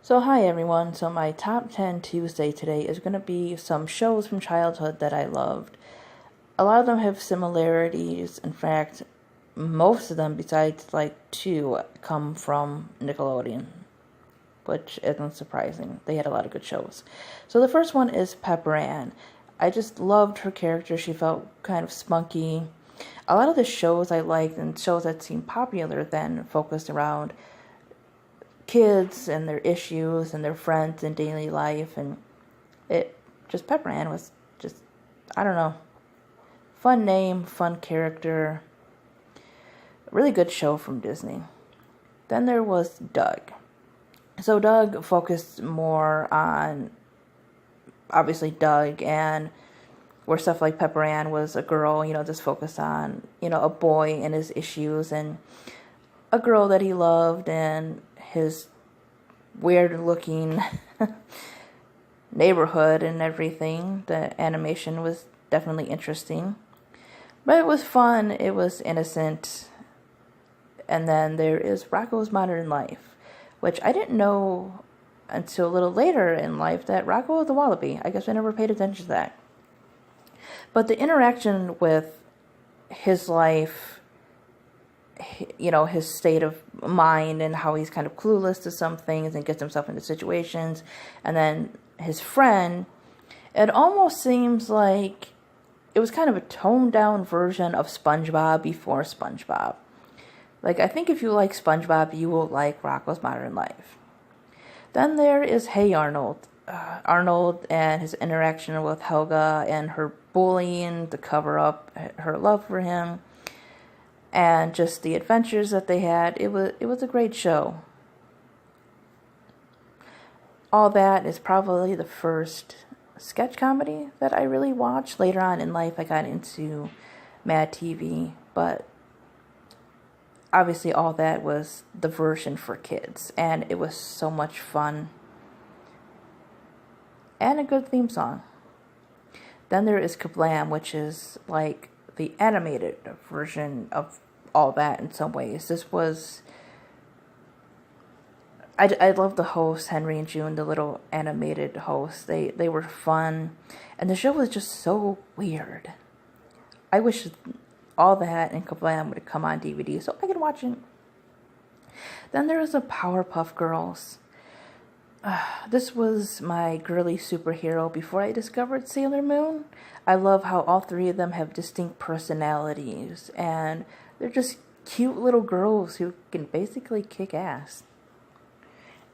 So hi everyone, so my top 10 Tuesday today is going to be some shows from childhood that I loved. A lot of them have similarities. In fact, most of them besides like two come from Nickelodeon, which isn't surprising. They had a lot of good shows. So the first one is Pepper Ann. I just loved her character. She felt kind of spunky. A lot of the shows I liked and shows that seemed popular then focused around kids and their issues and their friends and daily life, and Pepper Ann was just, I don't know, fun name, fun character, really good show from Disney. Then there was Doug. So Doug focused more on obviously Doug, and where stuff like Pepper Ann was a girl, just focused on, a boy and his issues and a girl that he loved and his weird looking neighborhood and everything. The animation was definitely interesting, but it was fun, it was innocent. And then there is Rocko's Modern Life, which I didn't know until a little later in life that Rocko was a wallaby. I guess I never paid attention to that. But the interaction with his life, his state of mind and how he's kind of clueless to some things and gets himself into situations, and then his friend, it almost seems like it was kind of a toned down version of SpongeBob before SpongeBob. Like, I think if you like SpongeBob, you will like Rocko's Modern Life. Then there is Hey Arnold. Arnold and his interaction with Helga and her bullying to cover up her love for him, and just the adventures that they had. It was a great show. All That is probably the first sketch comedy that I really watched. Later on in life, I got into Mad TV, but obviously All That was the version for kids, and it was so much fun. And a good theme song. Then there is Kablam, which is like the animated version of All That in some ways. This was... I love the hosts, Henry and June, the little animated hosts. They were fun. And the show was just so weird. I wish All That and Kablam would have come on DVD so I could watch it. Then there was the Powerpuff Girls. This was my girly superhero before I discovered Sailor Moon. I love how all three of them have distinct personalities, and they're just cute little girls who can basically kick ass.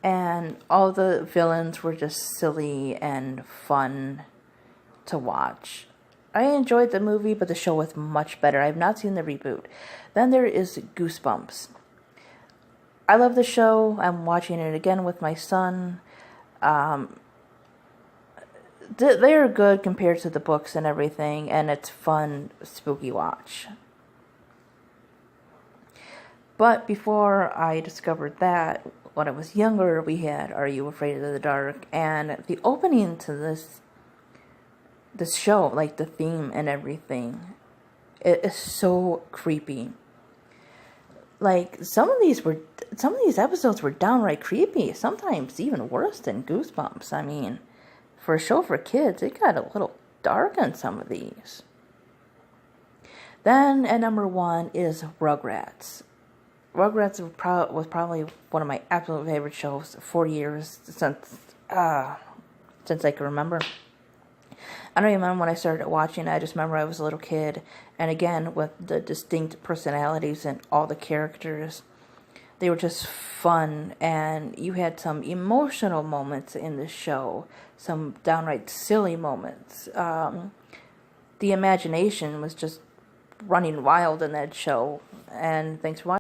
And all the villains were just silly and fun to watch. I enjoyed the movie, but the show was much better. I have not seen the reboot. Then there is Goosebumps. I love the show. I'm watching it again with my son. They are good compared to the books and everything, and it's fun, spooky watch. But before I discovered that, when I was younger, we had Are You Afraid of the Dark? And the opening to this show, like the theme and everything, it is so creepy. Like, some of these episodes were downright creepy, sometimes even worse than Goosebumps. I mean, for a show for kids, it got a little dark on some of these. Then, at number 1 is Rugrats. Rugrats was probably one of my absolute favorite shows for years, since I can remember. I don't even remember when I started watching. I just remember I was a little kid. And again, with the distinct personalities and all the characters, they were just fun. And you had some emotional moments in the show, some downright silly moments. The imagination was just running wild in that show. And thanks for watching.